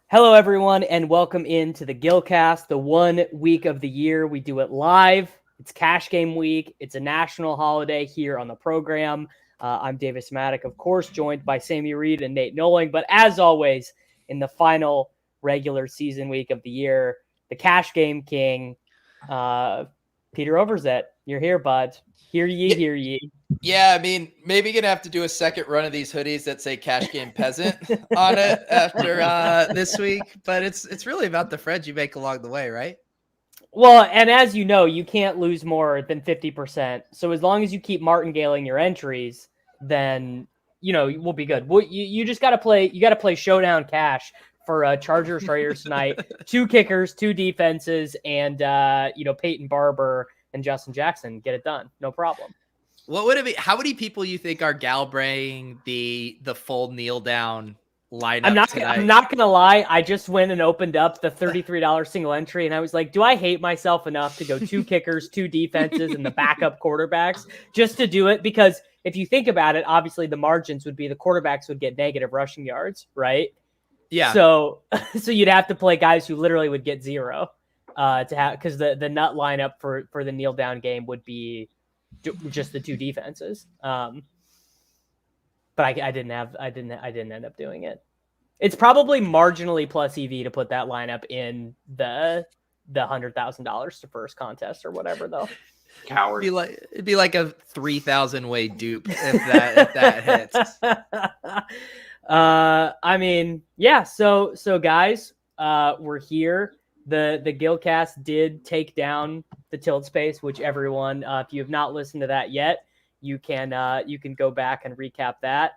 Hello, everyone, and welcome into the Gillcast, the 1 week of the year. We do it live. It's Cash Game Week. It's a national holiday here on the program. I'm Davis Maddock, of course, joined by Sammy Reed and Nate Noling. But as always, in the final regular season week of the year, the Cash Game King, Peter Overzet. You're here, bud. Hear ye, hear ye. Yeah, I mean, maybe gonna have to do a second run of these hoodies that say "Cash Game Peasant" on it after this week. But it's really about the friends you make along the way, right? Well, and as you know, you can't lose more than 50%. So as long as you keep martingaling your entries, then we'll be good. You just got to play. You got to play Showdown Cash for Chargers Raiders tonight. 2 kickers, 2 defenses, and Peyton Barber and Justin Jackson get it done. No problem. What would it be? How many people you think are galbraying the full kneel down lineup tonight? I'm not gonna lie. I just went and opened up the $33 single entry, and I was like, "Do I hate myself enough to go 2 kickers, 2 defenses, and the backup quarterbacks just to do it?" Because if you think about it, obviously the margins would be the quarterbacks would get negative rushing yards, right? Yeah. So you'd have to play guys who literally would get 0 to have, because the nut lineup for the kneel down game would be just the 2 defenses. But I didn't end up doing it. It's probably marginally plus EV to put that lineup in the $100,000 to first contest or whatever, though. Coward. It'd be like a 3,000 way dupe if that hits. I mean, yeah. So guys, we're here. The Gillcast did take down the Tilt Space, which everyone, if you have not listened to that yet, you can go back and recap that.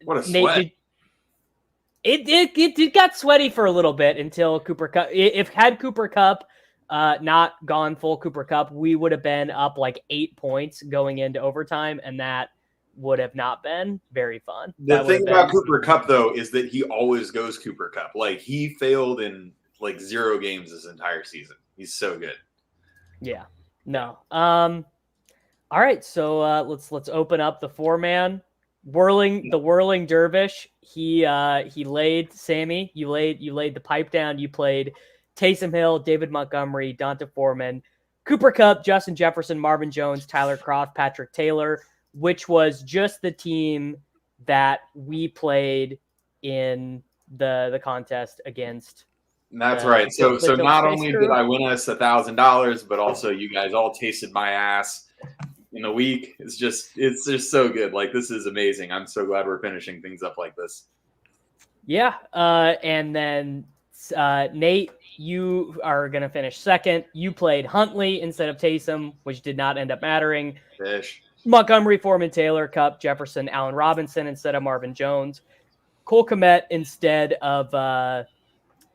What a sweat! It got sweaty for a little bit until Cooper Kupp. If had Cooper Kupp not gone full Cooper Kupp, we would have been up like 8 points going into overtime, and that would have not been very fun. The thing about Cooper Kupp, though, is that he always goes Cooper Kupp. Like, he failed in like 0 games this entire season. He's so good. Yeah. No. All right. So let's open up the 4-man whirling dervish. He laid Sammy. You laid the pipe down. You played Taysom Hill, David Montgomery, Donta Foreman, Cooper Kupp, Justin Jefferson, Marvin Jones, Tyler Kroft, Patrick Taylor, which was just the team that we played in the contest against. That's right. So not only did I win us $1,000, but also you guys all tasted my ass in a week. It's just so good. Like, this is amazing. I'm so glad we're finishing things up like this. Yeah. And then Nate, you are going to finish second. You played Huntley instead of Taysom, which did not end up mattering. Fish. Montgomery, Foreman, Taylor, Kupp, Jefferson, Allen Robinson instead of Marvin Jones. Cole Kmet instead of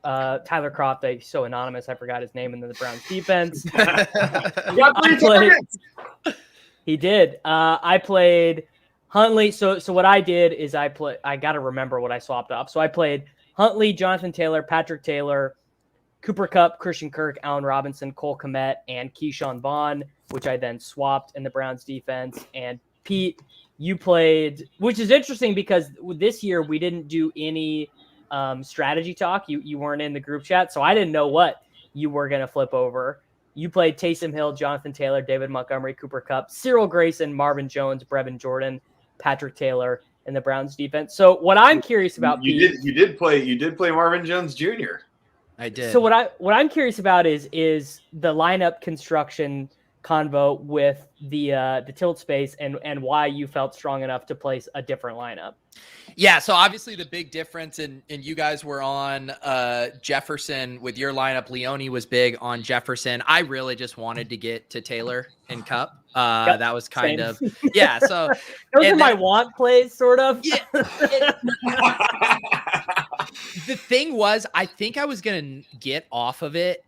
Tyler Kroft. So anonymous, I forgot his name in the Browns defense. He did. I played Huntley. So what I did is I got to remember what I swapped off. So I played Huntley, Jonathan Taylor, Patrick Taylor, Cooper Kupp, Christian Kirk, Allen Robinson, Cole Kmet, and Keyshawn Vaughn, which I then swapped in the Browns defense. And Pete, you played, which is interesting because this year we didn't do any strategy talk. You weren't in the group chat, so I didn't know what you were going to flip over. You played Taysom Hill, Jonathan Taylor, David Montgomery, Cooper Kupp, Cyril Grayson, Marvin Jones, Brevin Jordan, Patrick Taylor in the Browns defense. So what I'm curious about, you did play Marvin Jones Jr. I did. So what I'm curious about is the lineup construction convo with the Tilt Space and why you felt strong enough to place a different lineup. Yeah, so obviously the big difference, and you guys were on Jefferson with your lineup. Leone was big on Jefferson. I really just wanted to get to Taylor and Kupp. Yep, that was kind same. of, yeah. So those are my want plays, sort of. Yeah. The thing was, I think I was going to get off of it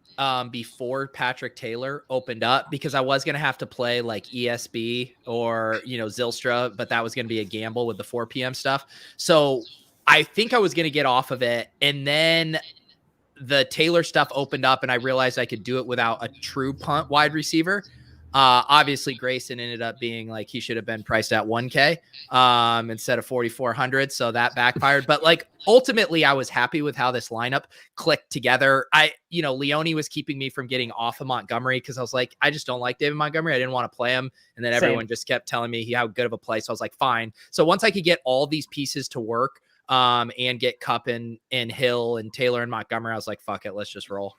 before Patrick Taylor opened up, because I was going to have to play like ESB or, Zylstra, but that was going to be a gamble with the 4 p.m. stuff. So I think I was going to get off of it. And then the Taylor stuff opened up and I realized I could do it without a true punt wide receiver. Obviously, Grayson ended up being like he should have been priced at 1K instead of 4,400, so that backfired. But like ultimately, I was happy with how this lineup clicked together. Leone was keeping me from getting off of Montgomery because I was like, I just don't like David Montgomery. I didn't want to play him, and then everyone just kept telling me how good of a play. So I was like, fine. So once I could get all these pieces to work, and get Kupp and Hill and Taylor and Montgomery, I was like, fuck it, let's just roll.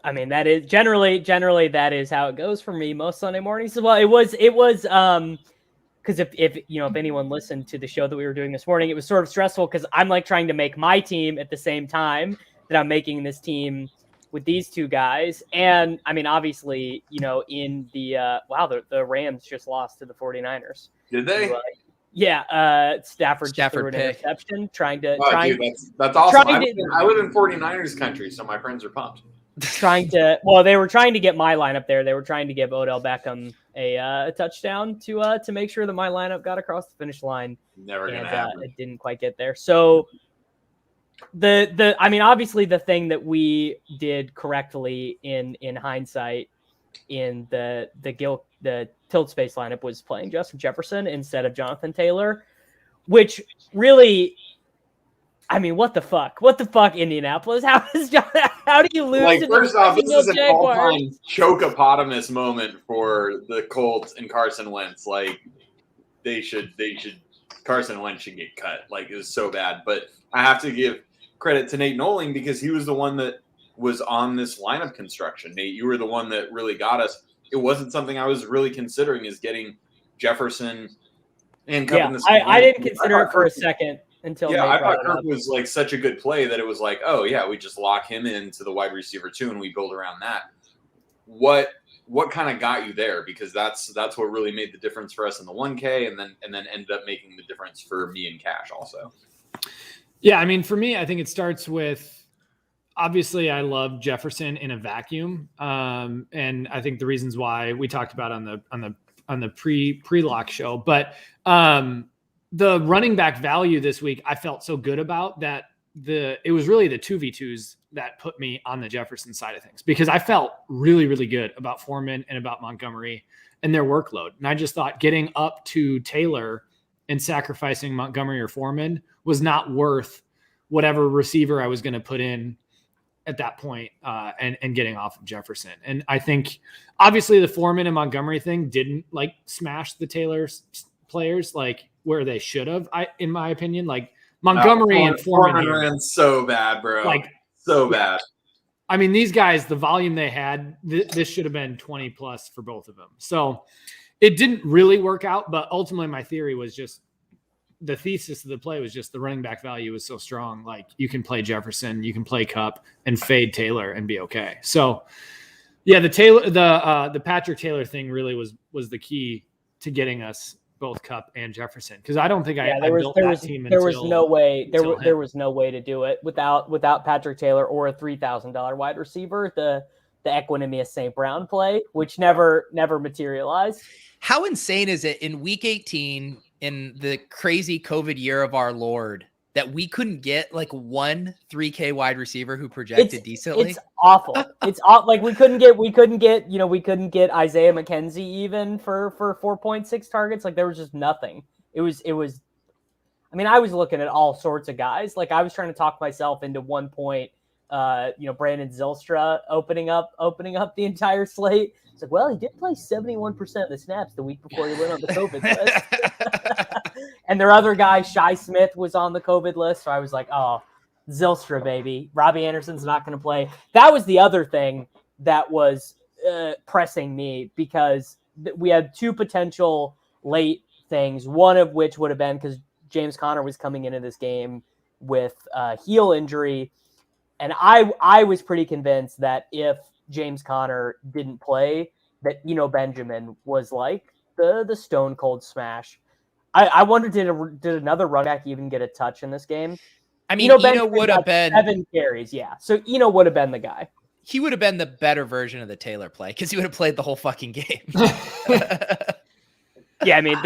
I mean, that is generally that is how it goes for me most Sunday mornings. Well, it was because if anyone listened to the show that we were doing this morning, it was sort of stressful because I'm like trying to make my team at the same time that I'm making this team with these two guys. And I mean, obviously, in the Rams just lost to the 49ers. Did they? Stafford threw an interception that's awesome. I live in 49ers country, so my friends are pumped. They were trying to get my lineup there. They were trying to give Odell Beckham a touchdown to make sure that my lineup got across the finish line. Never gonna happen. It didn't quite get there. So obviously the thing that we did correctly in hindsight in the tilt space lineup was playing Justin Jefferson instead of Jonathan Taylor, which really, I mean, what the fuck, Indianapolis? How do you lose? Like, first off, this is an all-time chokeopotamus moment for the Colts and Carson Wentz. Like, Carson Wentz should get cut. Like, it was so bad. But I have to give credit to Nate Noling because he was the one that was on this lineup construction. Nate, you were the one that really got us. It wasn't something I was really considering, is getting Jefferson and Kupp in this. I didn't consider it for a second. I thought Kirk was like such a good play that it was like, oh yeah, we just lock him into the wide receiver 2 and we build around that. What kind of got you there? Because that's what really made the difference for us in the 1K, and then ended up making the difference for me in cash also. Yeah, I mean, for me, I think it starts with, obviously I love Jefferson in a vacuum, and I think the reasons why we talked about on the pre-lock show, but the running back value this week, I felt so good about that. It was really the 2v2s that put me on the Jefferson side of things, because I felt really, really good about Foreman and about Montgomery and their workload. And I just thought getting up to Taylor and sacrificing Montgomery or Foreman was not worth whatever receiver I was going to put in at that point, and getting off of Jefferson. And I think obviously the Foreman and Montgomery thing didn't like smash the Taylor's players like where they should have, in my opinion. Like Montgomery and Foreman ran so bad, bro. Like so bad. I mean, these guys, the volume they had, this should have been 20 plus for both of them. So it didn't really work out, but ultimately my theory was just, the thesis of the play was just the running back value was so strong. Like you can play Jefferson, you can play Kupp and fade Taylor and be okay. So yeah, the Patrick Taylor thing really was the key to getting us both Kupp and Jefferson. Cause I don't think I built that team. There was no way to do it without Patrick Taylor or a $3,000 wide receiver. The Equanimeous St. Brown play, which never materialized. How insane is it in week 18 in the crazy COVID year of our Lord that we couldn't get like one 3K wide receiver who projected decently? It's awful. It's like we couldn't get Isaiah McKenzie even for 4.6 targets. Like there was just nothing. It was. I mean, I was looking at all sorts of guys. Like I was trying to talk myself into 1 point. Brandon Zylstra opening up the entire slate. It's like, well, he did play 71% of the snaps the week before he went on the COVID list. And their other guy, Shai Smith, was on the COVID list. So I was like, oh, Zylstra, baby. Robbie Anderson's not going to play. That was the other thing that was pressing me, because we had two potential late things, one of which would have been because James Conner was coming into this game with a heel injury. And I was pretty convinced that if James Conner didn't play, that Benjamin was like the stone cold smash. I wonder, did another running back even get a touch in this game? I mean, Eno would have been 7 carries, yeah. So Eno would have been the guy. He would have been the better version of the Taylor play because he would have played the whole fucking game. Yeah, I mean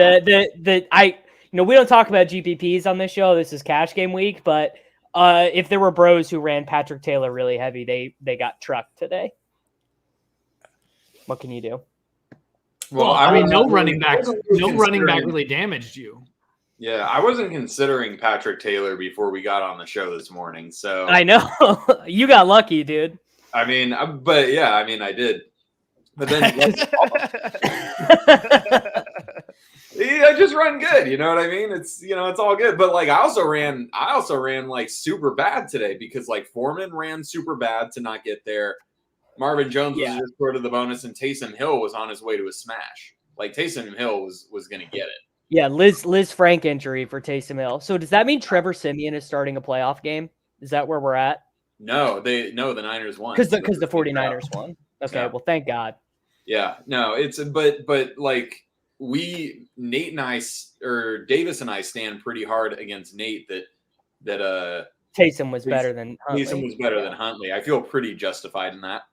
we don't talk about GPPs on this show. This is cash game week, but if there were bros who ran Patrick Taylor really heavy, they got trucked today. What can you do? Well, I mean, no running back really damaged you. Yeah, I wasn't considering Patrick Taylor before we got on the show this morning. So I know you got lucky, dude. I mean, but yeah, I mean, I did. But then I just run good. You know what I mean? It's it's all good. But like I also ran like super bad today because like Foreman ran super bad to not get there. Marvin Jones was just short of the bonus, and Taysom Hill was on his way to a smash. Like Taysom Hill was going to get it. Yeah, Liz Frank injury for Taysom Hill. So does that mean Trevor Siemian is starting a playoff game? Is that where we're at? No, the Niners won. Because the 49ers won. Okay, well, thank God. Yeah, no, it's but like Nate and I, or Davis and I, stand pretty hard against Nate that Taysom was better than Huntley. Taysom was better than Huntley. I feel pretty justified in that.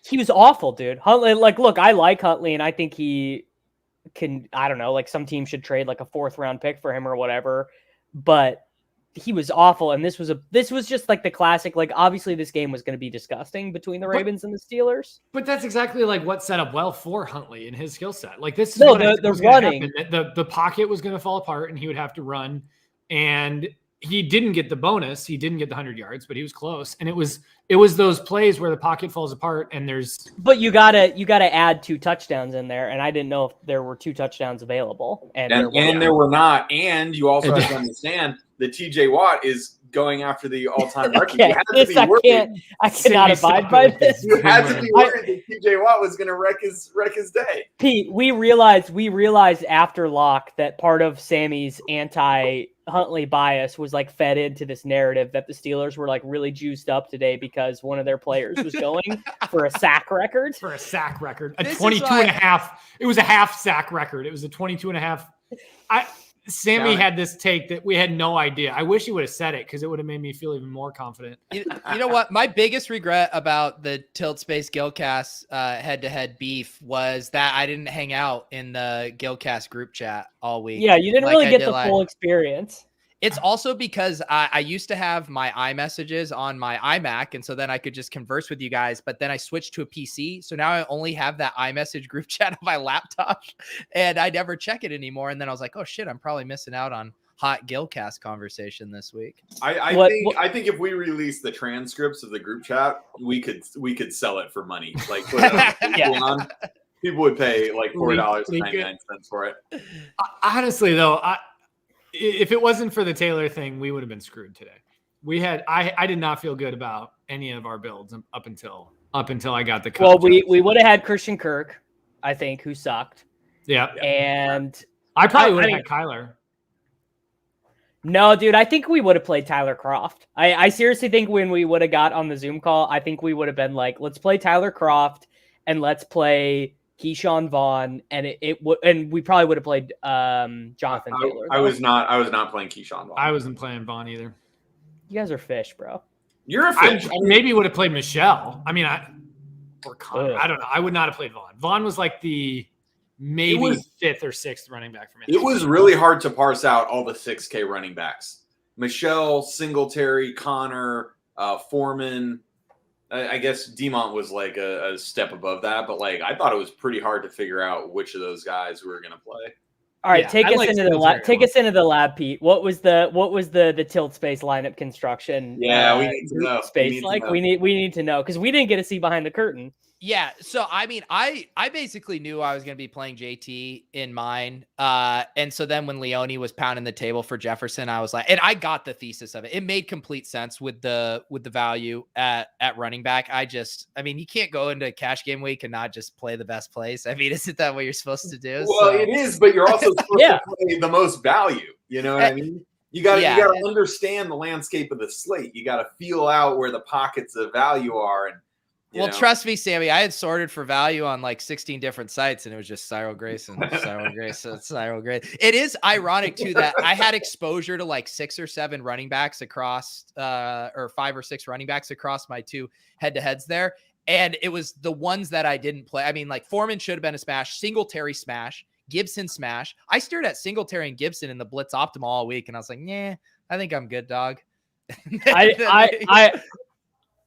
He was awful, dude. Huntley, like, look, I like Huntley, and I think he can. I don't know, like some team should trade like a 4th round pick for him or whatever. But he was awful, and this was just like the classic. Like, obviously, this game was going to be disgusting between the Ravens and the Steelers. But that's exactly like what set up well for Huntley and his skill set. Like this is the running. The pocket was going to fall apart, and he would have to run. And he didn't get the bonus. He didn't get the 100 yards, but he was close. And it was those plays where the pocket falls apart, and there's. But you gotta add 2 touchdowns in there, and I didn't know if there were 2 touchdowns available, and there were not. And you also have to understand that TJ Watt is going after the all-time record. I cannot abide by this. You had to be worried that TJ Watt was going to wreck his day. Pete, we realized after lock that part of Sammy's anti-Huntley bias was like fed into this narrative that the Steelers were like really juiced up today because one of their players was going for a sack record. For a sack record. A 22 and a half. It was a half sack record. It was a 22 and a half. Sammy had this take that we had no idea. I wish he would have said it because it would have made me feel even more confident. You know what? My biggest regret about the Tilt Space Gillcast head-to-head beef was that I didn't hang out in the Gillcast group chat all week. Yeah, you didn't really get the full experience. It's also because I used to have my iMessages on my iMac, and so then I could just converse with you guys, but then I switched to a PC, so now I only have that iMessage group chat on my laptop, and I never check it anymore, and then I was like, oh shit, I'm probably missing out on hot Gillcast conversation this week. I think if we release the transcripts of the group chat, we could sell it for money. Like people would pay like $4.99 for it. Honestly, though, if it wasn't for the Taylor thing, we would have been screwed today. I did not feel good about any of our builds up until I got the coach. Well, we would have had Christian Kirk, I think, who sucked. Yeah. And I probably would have had Kyler. No, dude, I think we would have played Tyler Kroft. I seriously think when we would have got on the Zoom call, I think we would have been like, let's play Tyler Kroft and let's play Keyshawn Vaughn, and and we probably would have played Jonathan Taylor. I was not playing Keyshawn Vaughn. I wasn't playing Vaughn either. You guys are fish, bro. You're a fish. Maybe would have played Michelle. I mean, or Connor. I don't know. I would not have played Vaughn. Vaughn was like the maybe 5th or 6th running back for me. It was really hard to parse out all the 6K running backs. Michelle, Singletary, Connor, Foreman. I guess Demont was like a step above that, but like I thought it was pretty hard to figure out which of those guys we were going to play. All right, take us into the lab. Take us into the lab, Pete. What was the tilt space lineup construction? Yeah, we need to know. We need to know because we didn't get to see behind the curtain. Yeah, so I mean, I basically knew I was going to be playing JT in mine, and so then when Leone was pounding the table for Jefferson, I was like, and I got the thesis of it. It made complete sense with the value at running back. I mean, you can't go into cash game week and not just play the best plays. I mean, isn't that what you're supposed to do? Well, it is, but you're also supposed to play the most value. You know what I mean? You got to understand the landscape of the slate. You got to feel out where the pockets of value are. And trust me, Sammy, I had sorted for value on like 16 different sites, and it was just Cyril Grayson, Cyril Grayson. It is ironic too that I had exposure to like 6 or 7 running backs across, or 5 or 6 running backs across my 2 head-to-heads there, and it was the ones that I didn't play. I mean, like Foreman should have been a smash, Singletary smash, Gibson smash. I stared at Singletary and Gibson in the blitz optimal all week, and I was like, I think I'm good, dog.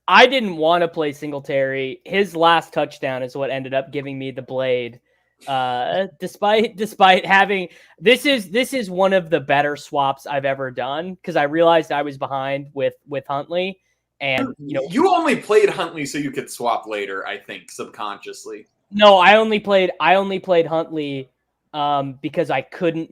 I didn't want to play Singletary. His last touchdown is what ended up giving me the blade. Despite having this is one of the better swaps I've ever done because I realized I was behind with Huntley, and you only played Huntley so you could swap later, I think, subconsciously. No, I only played Huntley because I couldn't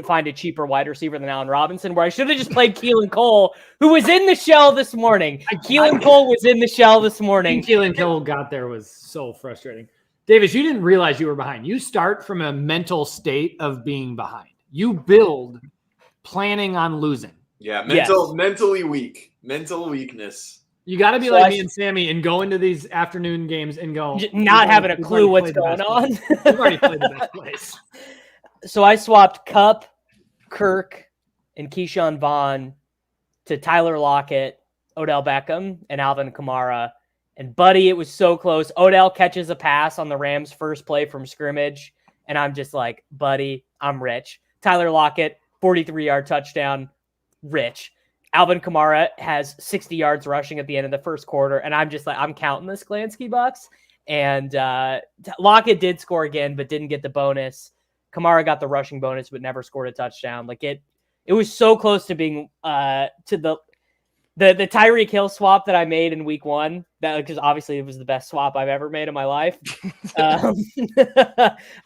find a cheaper wide receiver than Allen Robinson, where I should have just played Keelan Cole, who was in the shell this morning. Keelan Cole was in the shell this morning. Keelan Cole got there was so frustrating. Davis, you didn't realize you were behind. You start from a mental state of being behind. You build planning on losing. Yeah, mentally weak. Mental weakness. You got to be like me and Sammy and go into these afternoon games and go not having a clue what's going on. We've already played the best place. So I swapped Kupp, Kirk, and Keyshawn Vaughn to Tyler Lockett, Odell Beckham, and Alvin Kamara. And buddy, it was so close. Odell catches a pass on the Rams' first play from scrimmage. And I'm just like, buddy, I'm rich. Tyler Lockett, 43-yard touchdown, rich. Alvin Kamara has 60 yards rushing at the end of the first quarter. And I'm just like, I'm counting this Glansky bucks. And Lockett did score again, but didn't get the bonus. Kamara got the rushing bonus, but never scored a touchdown. Like it was so close to being to the Tyreek Hill swap that I made in week 1. That because obviously it was the best swap I've ever made in my life. But how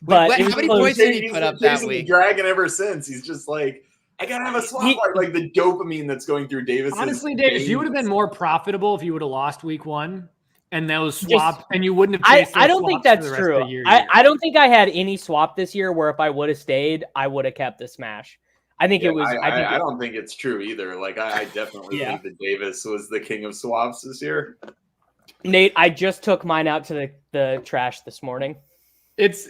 many points did he put up that week? Dragon ever since. He's just like, I gotta have a swap. Like the dopamine that's going through Davis. Honestly, Davis, you would have been more profitable if you would have lost week 1. And those swaps, and you wouldn't have. I don't think that's true. I don't think I had any swap this year where if I would have stayed, I would have kept the smash. I think it was. I don't think it's true either. Like I definitely think that Davis was the king of swaps this year. Nate, I just took mine out to the trash this morning. It's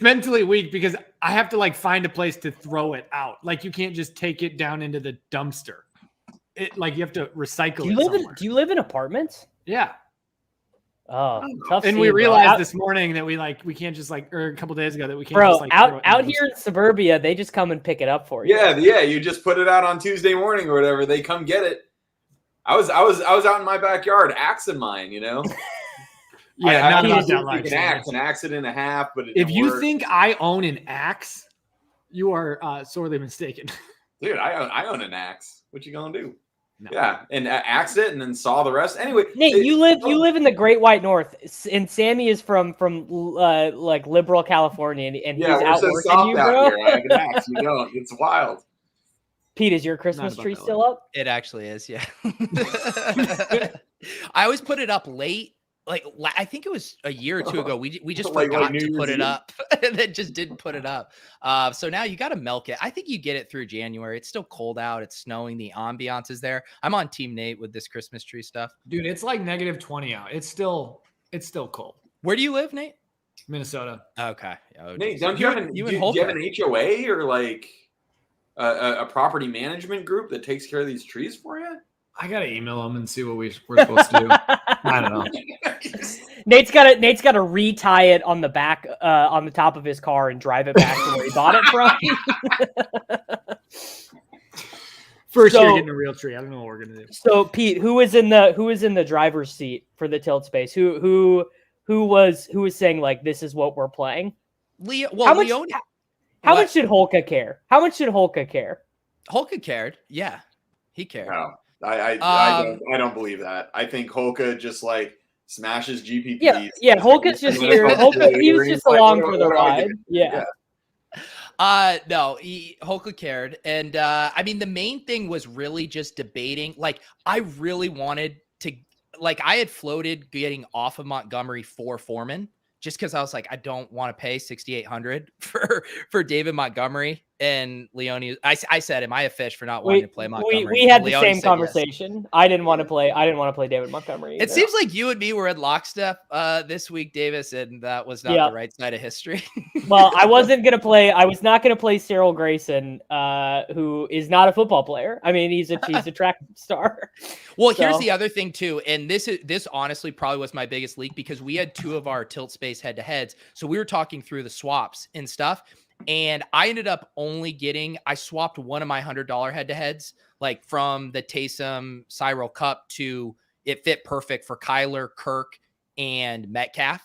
mentally weak because I have to like find a place to throw it out. Like you can't just take it down into the dumpster. Like you have to recycle it. Do you live in apartments? Yeah. Oh, tough. And we realized this morning that we can't just or a couple days ago that we can't. Bro, out here in suburbia, they just come and pick it up for you. Yeah. You just put it out on Tuesday morning or whatever. They come get it. I was out in my backyard axing mine. Yeah, I an axe it in a half. But if you think I own an axe, you are sorely mistaken. Dude, I own an axe. What you gonna do? No. Yeah, and axed it and then saw the rest. Anyway, Nate, you live in the Great White North, and Sammy is from like liberal California, and he's out working you, bro. Here. I have an axe. You don't. It's wild. Pete, is your Christmas tree still up? It actually is. Yeah. I always put it up late. Like I think it was a year or two ago. We just forgot to put it up, and then just didn't put it up. So now you got to milk it. I think you get it through January. It's still cold out. It's snowing. The ambiance is there. I'm on Team Nate with this Christmas tree stuff. Dude, it's like -20 out. It's still cold. Where do you live, Nate? Minnesota. Okay. Nate, do you have an HOA or like a property management group that takes care of these trees for you? I gotta email them and see what we're supposed to do. I don't know. Nate's got to retie it on the back, on the top of his car and drive it back to where he bought it from. First year getting a real tree. I don't know what we're gonna do. So Pete, who was in the driver's seat for the tilt space? Who was saying like this is what we're playing? Leo. Well, how much did Holka care? Holka cared. Yeah, he cared. No. I don't believe that. I think Holka just like smashes GPPs. Yeah. Holka's just here. He was just along for the ride. Yeah. No, Holka cared, and I mean the main thing was really just debating. Like I really wanted to, like I had floated getting off of Montgomery for Foreman. Just because I was like, I don't want to pay $6,800 for David Montgomery and Leone. I said, am I a fish for not wanting to play Montgomery? We had the same conversation. Yes. I didn't want to play David Montgomery either. It seems like you and me were in lockstep this week, Davis, and that was not the right side of history. Well, I was not going to play Cyril Grayson, who is not a football player. I mean, he's a track star. Well, here's the other thing too, and this honestly probably was my biggest leak because we had two of our tilt space head-to-heads, so we were talking through the swaps and stuff. And I ended up I swapped one of my $100 head-to-heads, like from the Taysom Cyril Cup to it fit perfect for Kyler, Kirk, and Metcalf.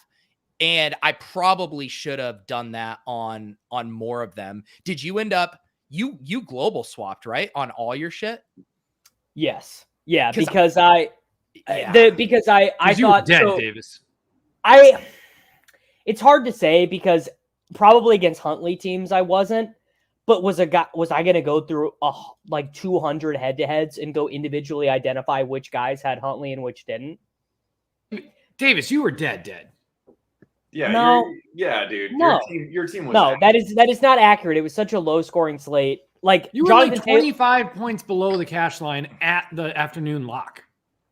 And I probably should have done that on more of them. Did you end up, you global swapped, right? On all your shit? Yes. Yeah, because I thought dead, so, Davis. It's hard to say because probably against Huntley teams I wasn't, but was I going to go through like 200 head-to-heads and go individually identify which guys had Huntley and which didn't? Davis, you were dead. Yeah, no, dude. No. Your team was no. That is not accurate. It was such a low-scoring slate. Like you were Jonathan like 25 points below the cash line at the afternoon lock.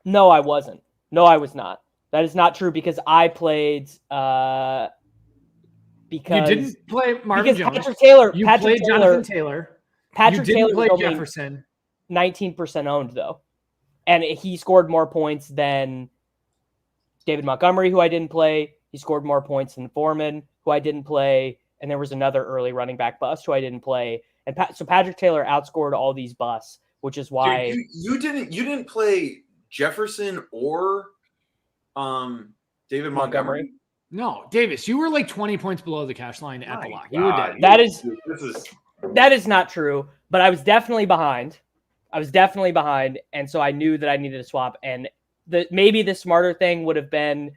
No, I wasn't. No, I was not. That is not true because I played. Because you didn't play Marvin Jones. Patrick Taylor. You played Jonathan Taylor. Patrick Taylor played Jefferson. 19% owned though, and he scored more points than David Montgomery, who I didn't play. He scored more points than Foreman, who I didn't play, and there was another early running back bust who I didn't play. And so Patrick Taylor outscored all these busts, which is why you didn't play Jefferson or David Montgomery. No, Davis, you were like 20 points below the cash line at the lock. You were dead. That is not true, but I was definitely behind. And so I knew that I needed to swap. And maybe the smarter thing would have been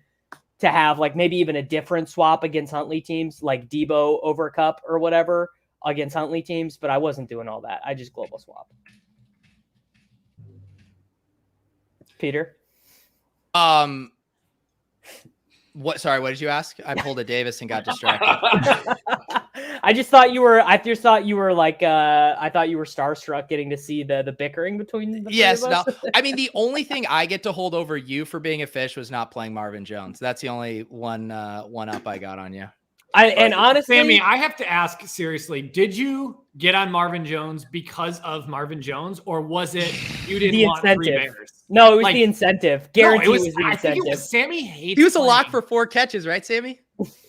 to have like maybe even a different swap against Huntley teams, like Debo over Cup or whatever against Huntley teams. But I wasn't doing all that. I just global swap. Peter. What did you ask? I pulled a Davis and got distracted. I thought you were like I thought you were starstruck getting to see the bickering between the three of us. No. I mean, the only thing I get to hold over you for being a fish was not playing Marvin Jones. That's the only one up I got on you. And honestly, Sammy, I have to ask seriously, did you get on Marvin Jones because of Marvin Jones, or was it you didn't want free bears? No, it was the incentive. Guarantee it was the incentive. I think it was Sammy hates he was a lock for 4 catches, right, Sammy?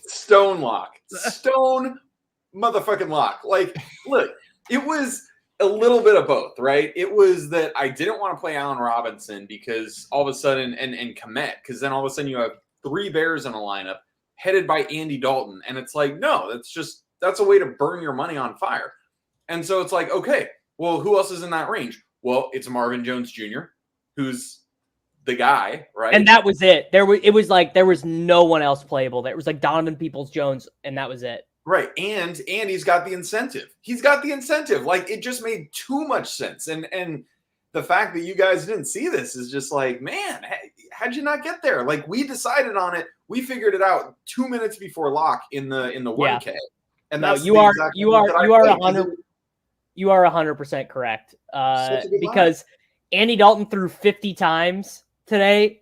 Stone lock. Stone motherfucking lock. Like, look, it was a little bit of both, right? It was that I didn't want to play Allen Robinson because all of a sudden, and Kmet, because then all of a sudden you have 3 Bears in a lineup headed by Andy Dalton. And it's like, no, that's a way to burn your money on fire. And so it's like, okay, well, who else is in that range? Well, it's Marvin Jones Jr., who's the guy, right? And that was it. There was no one else playable. There was like Donovan Peoples-Jones, and that was it. Right. And he's got the incentive. Like, it just made too much sense. And the fact that you guys didn't see this is just like, man, how'd you not get there? Like, we decided on it. We figured it out 2 minutes before lock in the 1K. And no, you are 100% correct. Because Andy Dalton threw 50 times today,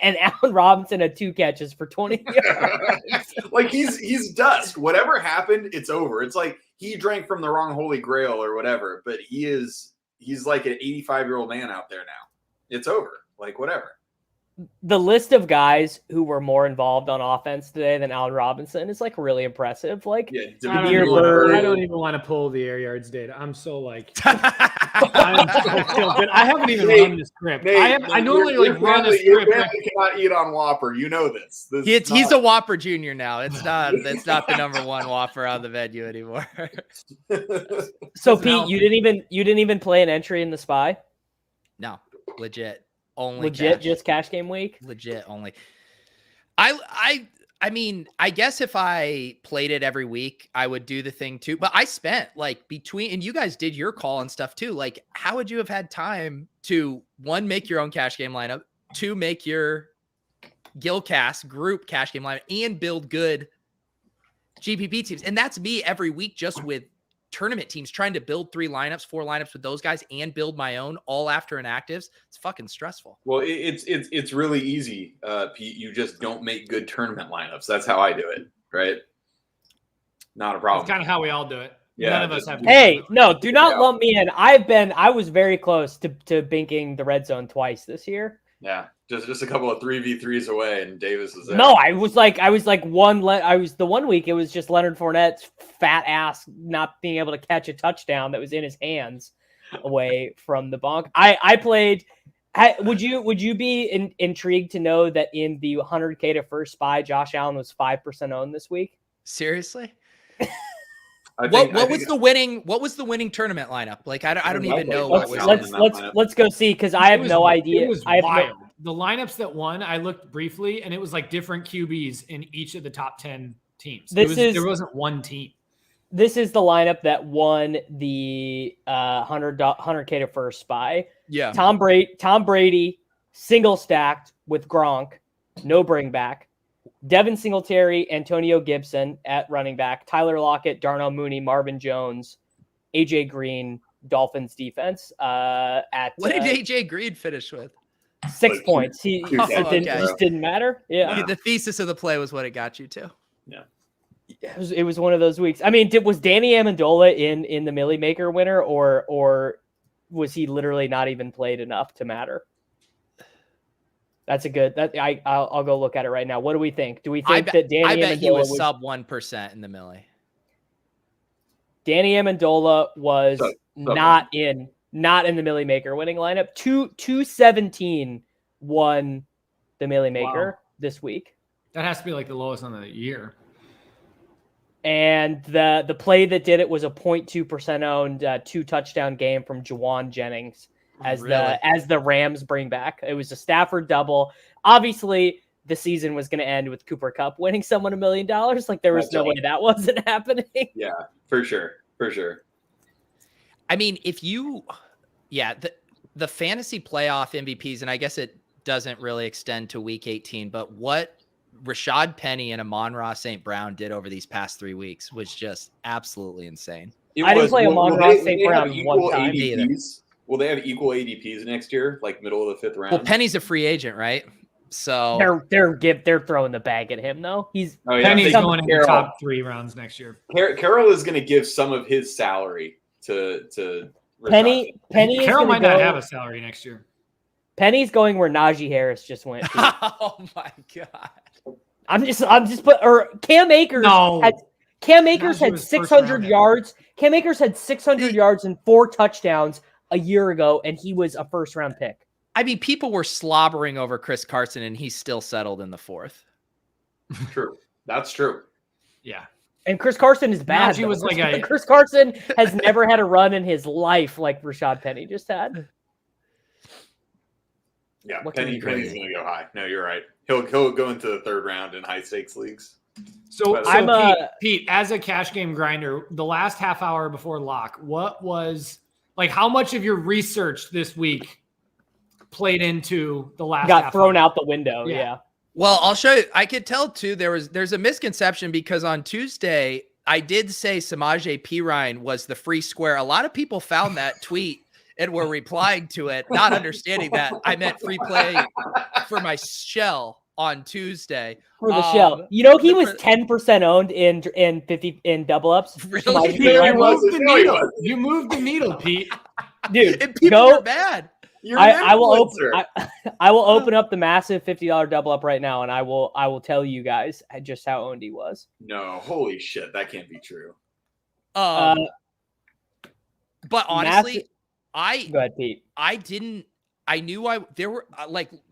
and Allen Robinson had 2 catches for 20 yards. Like, he's dust. Whatever happened, it's over. It's like he drank from the wrong Holy Grail or whatever, but he's like an 85-year-old man out there now. It's over. Like, whatever. The list of guys who were more involved on offense today than Allen Robinson is like really impressive. Like, I don't even want to pull the air yards data. I'm so like, I'm so feel good. I haven't even run the script. I normally run a script. Your family cannot eat on Whopper. You know this. He's a Whopper Junior now. It's not the number 1 Whopper on the menu anymore. So Pete, you didn't even play an entry in the Spy? No, legit. Only legit cash. Just cash game week. Legit only. I mean, I guess if I played it every week, I would do the thing too. But I spent like and you guys did your call and stuff too. Like, how would you have had time to 1, make your own cash game lineup, 2, make your Gillcast group cash game lineup, and build good GPP teams? And that's me every week, just with tournament teams, trying to build 3 lineups, 4 lineups with those guys and build my own all after inactives. It's fucking stressful. Well, it's really easy, Pete. You just don't make good tournament lineups. That's how I do it, right? Not a problem. That's kind of how we all do it. Yeah, none of us have. Hey, no, do not lump me in. I was very close to binking the red zone twice this year. Yeah. Just a couple of 3v3s away, and Davis was there. No, I was like the 1 week. It was just Leonard Fournette's fat ass not being able to catch a touchdown that was in his hands away from the bonk. I played. Would you be intrigued to know that in the 100K to first spy, Josh Allen was 5% owned this week? Seriously? What was the winning tournament lineup? Like I don't even know what was. Let's go see, because I have no idea. It was wild. The lineups that won, I looked briefly, and it was like different QBs in each of the top 10 teams. There wasn't one team. This is the lineup that won the 100K to first spy. Yeah. Tom Brady, single stacked with Gronk, no bring back. Devin Singletary, Antonio Gibson at running back, Tyler Lockett, Darnell Mooney, Marvin Jones, AJ Green, Dolphins defense. What did AJ Green finish with? 6 points. He just didn't matter. Yeah. The thesis of the play was what it got you to. Yeah. It was one of those weeks. I mean, was Danny Amendola in the Millie Maker winner, or was he literally not even played enough to matter? That's a good. I'll go look at it right now. What do we think? Do we think that Danny I bet Amendola he was sub 1% in the Millie? Danny Amendola was not in the Millie Maker winning lineup. 217 won the Millie Maker this week. That has to be like the lowest on the year. And the play that did it was a 0.2% owned 2-touchdown game from Jawan Jennings as the Rams bring back. It was a Stafford double. Obviously, the season was going to end with Cooper Kupp winning someone $1 million. Like there was no way that wasn't happening. Yeah, for sure. I mean, the fantasy playoff MVPs, and I guess it doesn't really extend to week 18, but what Rashad Penny and Amon-Ra St. Brown did over these past 3 weeks was just absolutely insane. I didn't play Amon-Ra St. Brown one time either. Will they have equal ADPs next year, like middle of the 5th round? Well, Penny's a free agent, right? So they're throwing the bag at him though. Penny's going in the top 3 rounds next year. Carroll is going to give some of his salary to Penny. Carroll might not have a salary next year. Penny's going where Najee Harris just went. Oh my god! I'm just Cam Akers. No. Cam Akers had 600 yards. Cam Akers had 600 yards and 4 touchdowns a year ago, and he was a first-round pick. I mean, people were slobbering over Chris Carson, and he still settled in the 4th. True. That's true. Yeah. And Chris Carson is bad. Chris Carson has never had a run in his life like Rashad Penny just had. Yeah, Penny's going to go high. No, you're right. He'll go into the 3rd round in high-stakes leagues. So Pete, as a cash game grinder, the last half hour before lock, what was how much of your research this week played into the last got thrown out the window? Yeah. Well, I'll show you. I could tell too. There's a misconception because on Tuesday I did say Samaje Perine was the free square. A lot of people found that tweet and were replying to it, not understanding that I meant free play for my shell on Tuesday. For the shell. He was 10% owned in double ups. Really? You moved the needle, Pete. Dude, and people are bad. I will open up the massive $50 double up right now, and I will tell you guys just how owned he was. No, holy shit, that can't be true. But honestly, go ahead, Pete. There were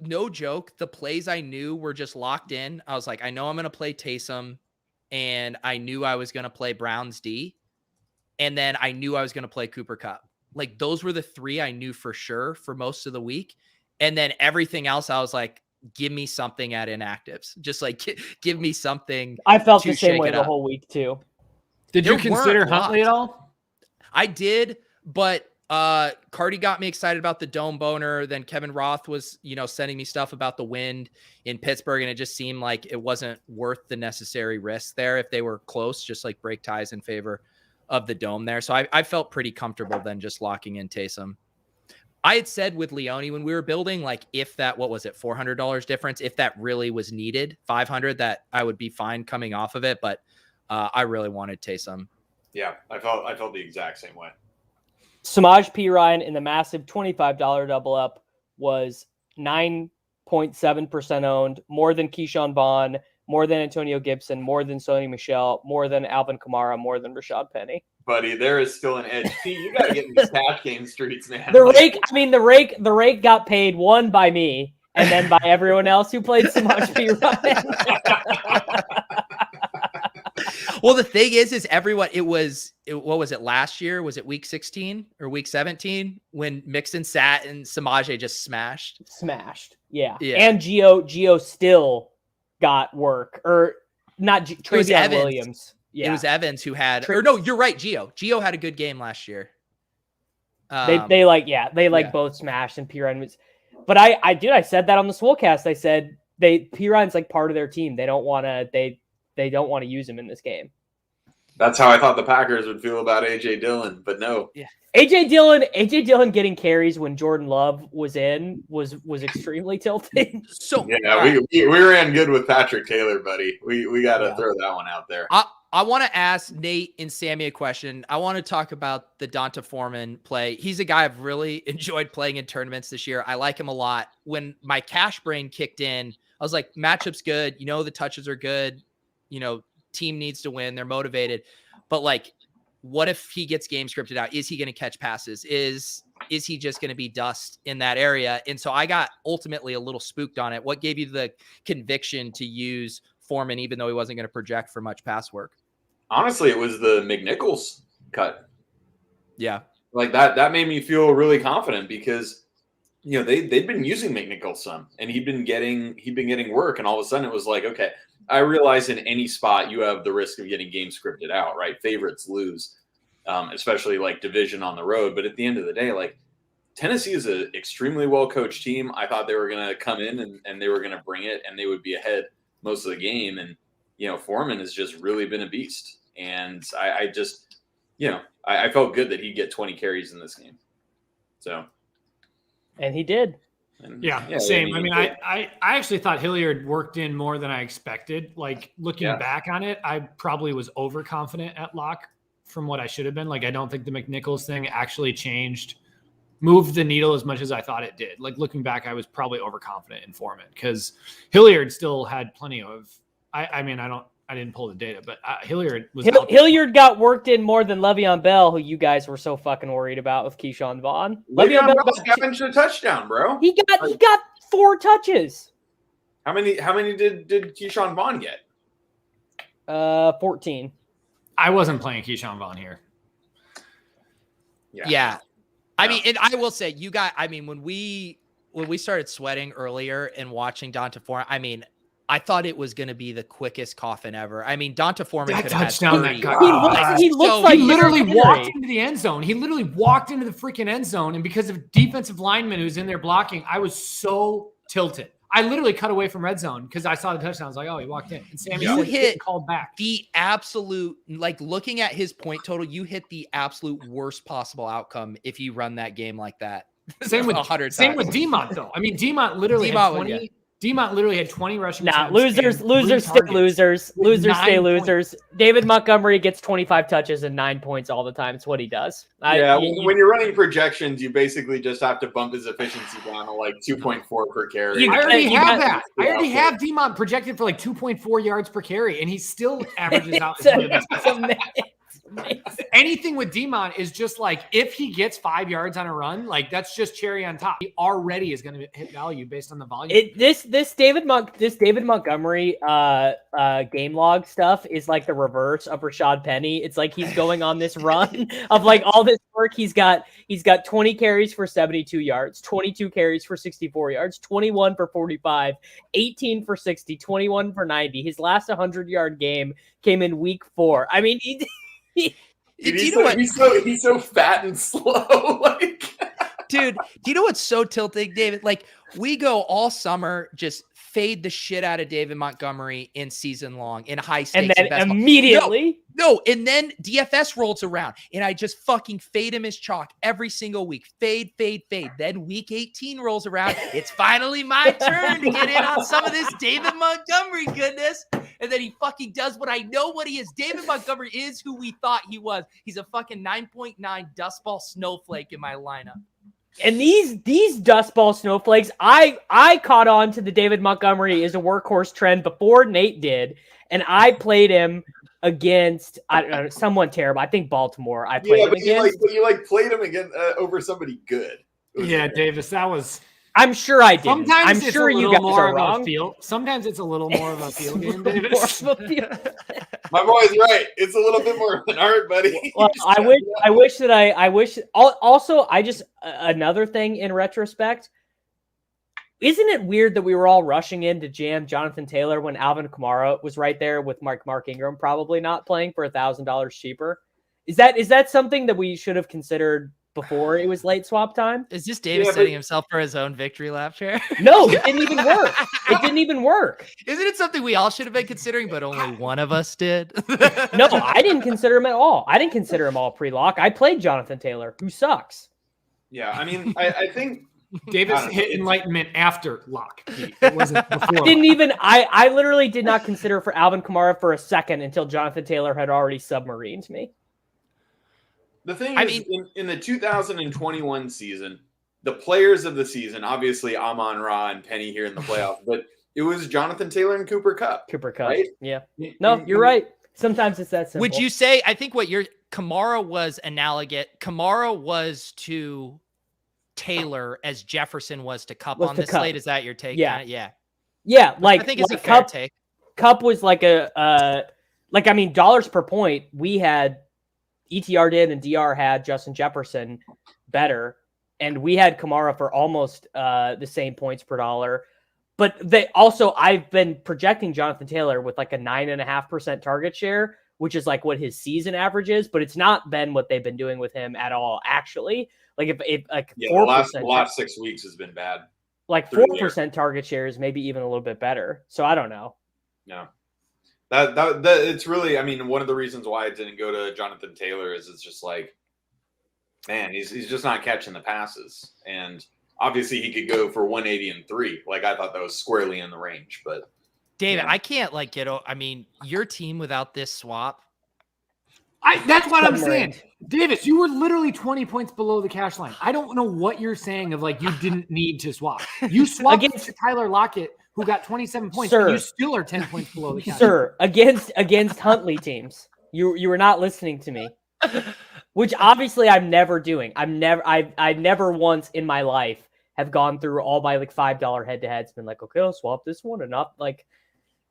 no joke. The plays I knew were just locked in. I was like, I know I'm going to play Taysom, and I knew I was going to play Browns D, and then I knew I was going to play Cooper Kupp. Like those were the 3 I knew for sure for most of the week. And then everything else, I was like, give me something at inactives. Just give me something. I felt the same way the whole week too. Did you consider Huntley at all? I did, but Cardi got me excited about the dome boner. Then Kevin Roth was, sending me stuff about the wind in Pittsburgh. And it just seemed like it wasn't worth the necessary risk there if they were close, just break ties in favor of the dome there. So I felt pretty comfortable then just locking in Taysom. I had said with Leone when we were building, if that, what was it, $400 difference, if that really was needed, $500, that I would be fine coming off of it. But I really wanted Taysom. Yeah, I felt the exact same way. Samaje Perine in the massive $25 double up was 9 0.7% owned, more than Keyshawn Vaughn, more than Antonio Gibson, more than Sony Michel, more than Alvin Kamara, more than Rashad Penny. Buddy, there is still an edge. Pete, you got to get in these cash game streets, man. The rake got paid, one by me, and then by everyone else who played Samaj P. Ryan. Well, the thing is everyone, what was it last year? Was it week 16 or week 17 when Mixon sat and Samaje just smashed? Yeah. And Gio still got work, or not Travion Williams. Yeah. It was Evans who had, or no, you're right. Gio had a good game last year. They both smashed, and Pirine was, but I said that on the Swolecast. I said Pirine's like part of their team. They don't want to use him in this game. That's how I thought the Packers would feel about AJ Dillon, but no. Yeah. AJ Dillon getting carries when Jordan Love was in was extremely tilting. So yeah, we ran good with Patrick Taylor, buddy. We got to throw that one out there. I want to ask Nate and Sammy a question. I want to talk about the Donta Foreman play. He's a guy I've really enjoyed playing in tournaments this year. I like him a lot. When my cash brain kicked in, I was like, matchup's good. The touches are good. Team needs to win. They're motivated. But like, what if he gets game scripted out? Is he going to catch passes? Is he just going to be dust in that area? And so I got ultimately a little spooked on it. What gave you the conviction to use Foreman, even though he wasn't going to project for much pass work? Honestly, it was the McNichols cut. Yeah. Like that made me feel really confident because, they'd been using McNichols some, and he'd been getting work. And all of a sudden it was like, okay, I realize in any spot you have the risk of getting game scripted out, right? Favorites lose, especially like division on the road. But at the end of the day, like Tennessee is an extremely well-coached team. I thought they were going to come in and they were going to bring it and they would be ahead most of the game. And, Foreman has just really been a beast. And I just, I felt good that he'd get 20 carries in this game. So. And he did. Yeah, same. I actually thought Hilliard worked in more than I expected. Like looking back on it, I probably was overconfident at lock from what I should have been. Like I don't think the McNichols thing actually moved the needle as much as I thought it did. Like looking back, I was probably overconfident in Foreman because Hilliard still had plenty of. I didn't pull the data, but Hilliard was. Hilliard got worked in more than Le'Veon Bell, who you guys were so fucking worried about with Keyshawn Vaughn. Le'Veon Bell got a touchdown, bro. He got 4 touches. How many did Keyshawn Vaughn get? 14. I wasn't playing Keyshawn Vaughn here. Yeah. I mean, and I will say, when we started sweating earlier and watching Donta Foreman, I thought it was going to be the quickest coffin ever. I mean, Donta Foreman could have had 30. He literally walked into the end zone. He literally walked into the freaking end zone. And because of defensive lineman who's in there blocking, I was so tilted. I literally cut away from red zone because I saw the touchdown. I was like, oh, he walked in. And Sammy hit called back. The absolute, like looking at his point total, you hit the absolute worst possible outcome if you run that game like that. Same with DeMont, though. I mean, DeMont literally had 20. DeMont literally had 20 rushing. Losers stay losers. Losers stay losers. David Montgomery gets 25 touches and 9 points all the time. It's what he does. When you're running projections, you basically just have to bump his efficiency down to like 2.4 per carry. I already have that. I already have DeMont projected for like 2.4 yards per carry, and he still averages out. Anything with DeMont is just like if he gets 5 yards on a run, like that's just cherry on top. He already is going to hit value based on the volume. This David Montgomery game log stuff is like the reverse of Rashad Penny. It's like he's going on this run of like all this work. He's got 20 carries for 72 yards, 22 carries for 64 yards, 21 for 45, 18 for 60, 21 for 90. His last 100-yard game came in week 4. I mean, he's so fat and slow. Dude, do you know what's so tilting, David? Like we go all summer just fade the shit out of David Montgomery in season long in high stakes. And then immediately. No. And then DFS rolls around and I just fucking fade him as chalk every single week. Fade. Then week 18 rolls around. It's finally my turn to get in on some of this David Montgomery goodness. And then he fucking does what I know what he is. David Montgomery is who we thought he was. He's a fucking 9.9 dust ball snowflake in my lineup. And these dust ball snowflakes, I caught on to the David Montgomery is a workhorse trend before Nate did, and I played him against I don't know someone terrible. I think Baltimore. I played him against. You played him again over somebody good. Yeah, Davis, that was. I'm sure I did. Sometimes I'm it's sure a you little guys more are of wrong. a field. Sometimes it's a little more of a field game, More Davis. of a field. My boy's right. It's a little bit more of an art, buddy. Well, I wish that I wish. Also, I just another thing in retrospect. Isn't it weird that we were all rushing in to jam Jonathan Taylor when Alvin Kamara was right there with Mark Ingram probably not playing for $1,000 cheaper? Is that something that we should have considered before it was late swap time? Is this Davis setting himself for his own victory lap chair? No, it didn't even work. It didn't even work. Isn't it something we all should have been considering, but only one of us did? No, I didn't consider him at all. I didn't consider him all pre-lock. I played Jonathan Taylor, who sucks. Yeah, I mean, I think Davis hit enlightenment after lock. It wasn't before. I literally did not consider for Alvin Kamara for a second until Jonathan Taylor had already submarined me. The thing is, in the 2021 season, the players of the season, obviously Amon-Ra and Penny here in the playoffs, but it was Jonathan Taylor and Cooper Kupp. Right? Yeah. No, you're right. Sometimes it's that simple. Would you say, I think Kamara was analogous. Kamara was to Taylor as Jefferson was to Kupp on this slate. Is that your take? Yeah. Yeah. Yeah. I think it's a fair take. Kupp was like dollars per point. We had ETR did and DR had Justin Jefferson better. And we had Kamara for almost the same points per dollar. But I've been projecting Jonathan Taylor with like a 9.5% target share, which is like what his season average is, but it's not been what they've been doing with him at all, actually. Like if 4%, the last 6 weeks has been bad. Like 4% target share is maybe even a little bit better. So I don't know. No. That it's really, I mean, one of the reasons why I didn't go to Jonathan Taylor is it's just like, man, he's just not catching the passes. And obviously he could go for 180 and 3. Like I thought that was squarely in the range, but David, I can't your team without this swap. That's what I'm saying. Davis, you were literally 20 points below the cash line. I don't know what you're saying of like you didn't need to swap. You swapped against Tyler Lockett, who got 27 points, and you still are 10 points below the cash line. Against Huntley teams. You were not listening to me. Which obviously I'm never doing. I never once in my life have gone through all my like $5 head-to-heads, been like, okay, I'll swap this one and not like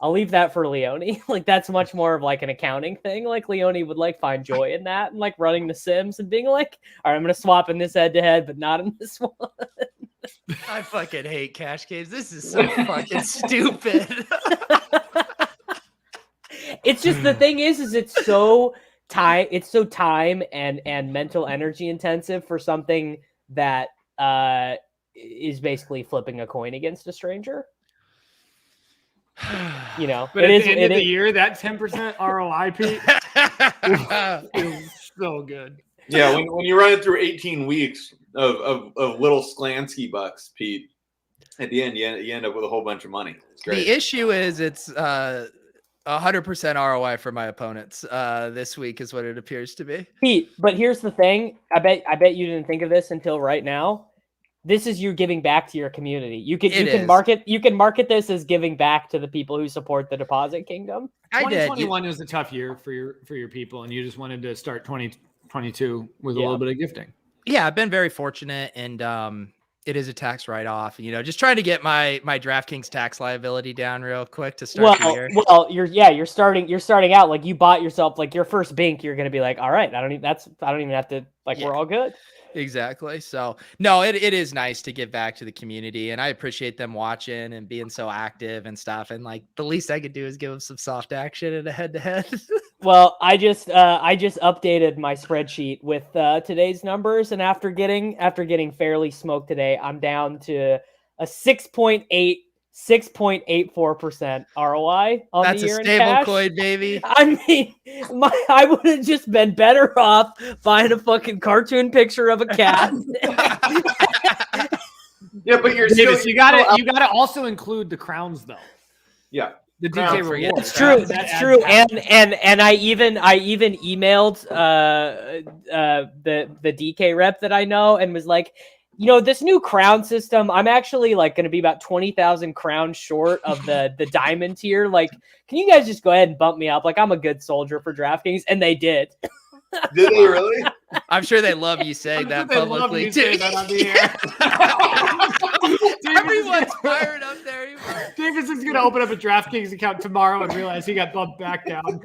I'll leave that for Leone. Like that's much more of like an accounting thing. Like Leone would like find joy in that and like running the Sims and being like, all right, I'm gonna swap in this head-to-head, but not in this one. I fucking hate cash games. This is so fucking stupid. It's just the thing is it's so time and mental energy intensive for something that is basically flipping a coin against a stranger. You know, but at the end of the year, that 10% ROI, Pete, is so good. Yeah, when you run it through 18 weeks of little Sklansky bucks, Pete, at the end you end up with a whole bunch of money. It's great. The issue is it's 100% ROI for my opponents this week is what it appears to be. Pete, but here's the thing. I bet you didn't think of this until right now. This is you giving back to your community. You can market this as giving back to the people who support the Deposit Kingdom. 2021 was a tough year for your people, and you just wanted to start 2022 with a little bit of gifting. Yeah, I've been very fortunate, and it is a tax write-off. You know, just trying to get my DraftKings tax liability down real quick to start the year. Well, you're starting out like you bought yourself like your first bink. You're going to be like, all right, I don't even have to we're all good. Exactly. So no, it is nice to give back to the community, and I appreciate them watching and being so active and stuff. And like the least I could do is give them some soft action in a head-to-head. Well, I just updated my spreadsheet with today's numbers, and after getting fairly smoked today, I'm down to a 6.84% ROI on That's the year a in stable cash. coin, baby. I mean, I would have just been better off buying a fucking cartoon picture of a cat. Yeah, but Davis, you gotta also include the crowns though. Yeah. The DK reward. It's true. That's true. And I even emailed the DK rep that I know and was like, this new crown system, I'm actually like going to be about 20,000 crowns short of the diamond tier. Like, can you guys just go ahead and bump me up? Like, I'm a good soldier for DraftKings, and they did. Did they really? I'm sure they love you saying that publicly too. Everyone's fired up there. Davidson's gonna open up a DraftKings account tomorrow and realize he got bumped back down.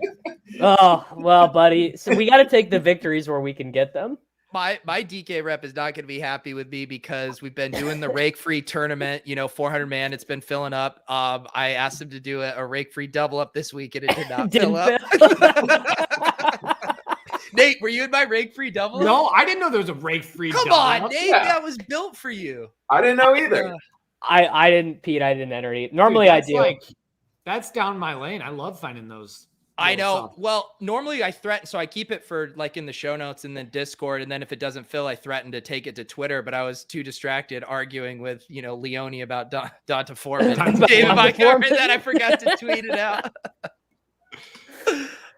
Oh well, buddy. So we got to take the victories where we can get them. My DK rep is not going to be happy with me because we've been doing the rake free tournament, 400 man. It's been filling up. I asked him to do a rake free double up this week and it did not fill up. Nate, were you in my rake free double? No, I didn't know there was a rake free double. Come on, Nate, that was built for you. I didn't know either. I didn't, Pete. I didn't enter it. Normally I do. That's down my lane. I love finding those. I know. Well, normally I threaten, so I keep it for like in the show notes and then Discord. And then if it doesn't fill, I threaten to take it to Twitter, but I was too distracted arguing with, Leone about Donta Foreman. David Montgomery that I forgot to tweet it out.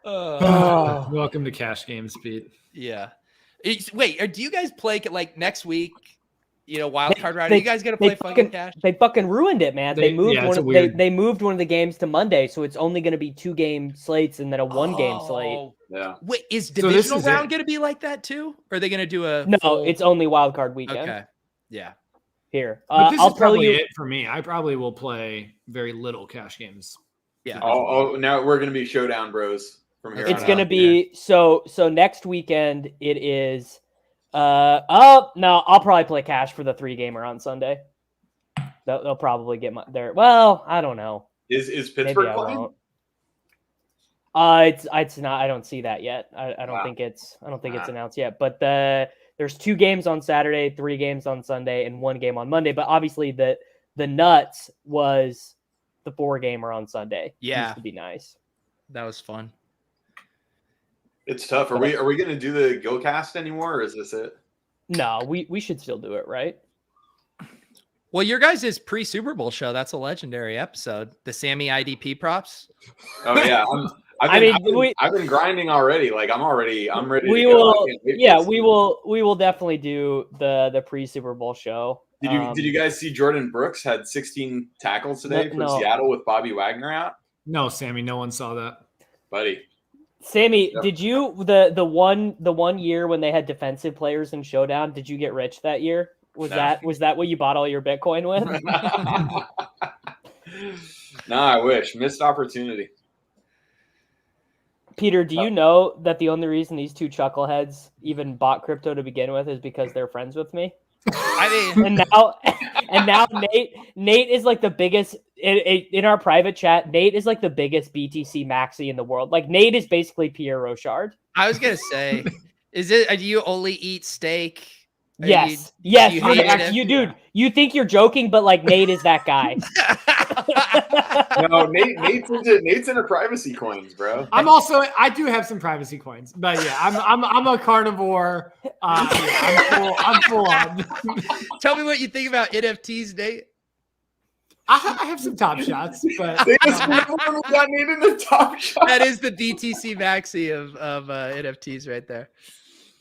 Welcome to Cash Games, Pete. Yeah. Wait, do you guys play like next week? Wild card round. Are you guys gonna play fucking Cash? They fucking ruined it, man. They moved they moved one of the games to Monday, so it's only going to be 2-game slates and then a 1-game slate. Yeah. Wait, is divisional round going to be like that too? Or are they going to do a? No, it's only wild card weekend. Okay. Yeah. Here, but this is probably it for me. I probably will play very little Cash Games. Yeah. Oh, now we're going to be Showdown Bros from here. It's going to be so next weekend. It is. No, I'll probably play Cash for the 3-gamer on Sunday. They'll probably get there. Well, I don't know. Is Pittsburgh playing? It's not. I don't see that yet. I don't think it's announced yet. But there's 2 games on Saturday, 3 games on Sunday, and 1 game on Monday. But obviously the nuts was the 4-gamer on Sunday. Yeah, used to be nice. That was fun. It's tough. Are we going to do the Gillcast anymore, or is this it? No, we should still do it, right? Well, your guys' pre-Super Bowl show, that's a legendary episode. The Sammy IDP props. Oh yeah. I've been grinding already. Like I'm ready. We will definitely do the pre-Super Bowl show. Did you guys see Jordan Brooks had 16 tackles today for Seattle with Bobby Wagner out? No, Sammy, no one saw that. Buddy. Sammy, did you the one year when they had defensive players in Showdown? Did you get rich that year? Was that what you bought all your Bitcoin with? No, I wish. Missed opportunity. Peter, do you know that the only reason these 2 chuckleheads even bought crypto to begin with is because they're friends with me? I mean, and now Nate is like the biggest in our private chat. Nate is like the biggest BTC maxi in the world. Like Nate is basically Pierre Rochard. I was gonna say, do you only eat steak? Yes. Dude. You think you're joking, but like Nate is that guy. No, Nate's into privacy coins, bro. I do have some privacy coins, but yeah, I'm a carnivore. I'm full on. Tell me what you think about NFTs, Nate. I have some top shots, but got Nate in the top shot. That is the BTC maxi of NFTs right there.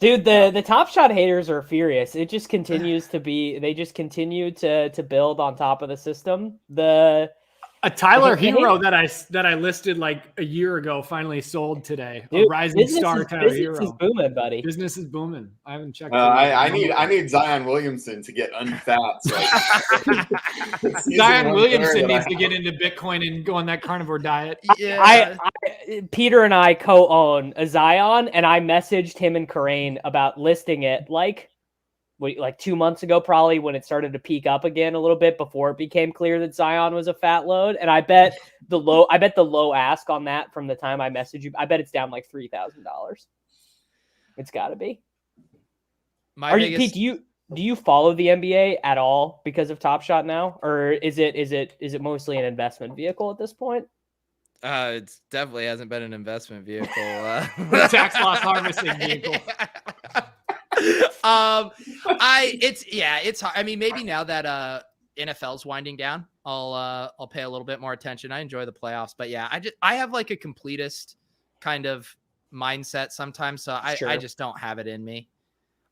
Dude, the Top Shot haters are furious. It just continues to be. They just continue to build on top of the system. A Tyler Hero that I listed like a year ago finally sold today. Dude, a rising star Tyler Hero. Business is booming, buddy. Business is booming. I haven't checked. I need Zion Williamson to get unfat. So Zion Williamson needs to get into Bitcoin and go on that carnivore diet. Yeah. Peter and I co-own a Zion, and I messaged him and Karain about listing it like 2 months ago, probably when it started to peak up again a little bit before it became clear that Zion was a fat load. And I bet the low ask on that from the time I messaged you, I bet it's down like $3,000. It's got to be. Pete, do you follow the NBA at all because of Top Shot now, or is it mostly an investment vehicle at this point? It definitely hasn't been an investment vehicle. Tax loss harvesting vehicle. It's hard. I mean, maybe now that NFL's winding down, I'll pay a little bit more attention. I enjoy the playoffs, but yeah, I have like a completist kind of mindset sometimes, so I just don't have it in me.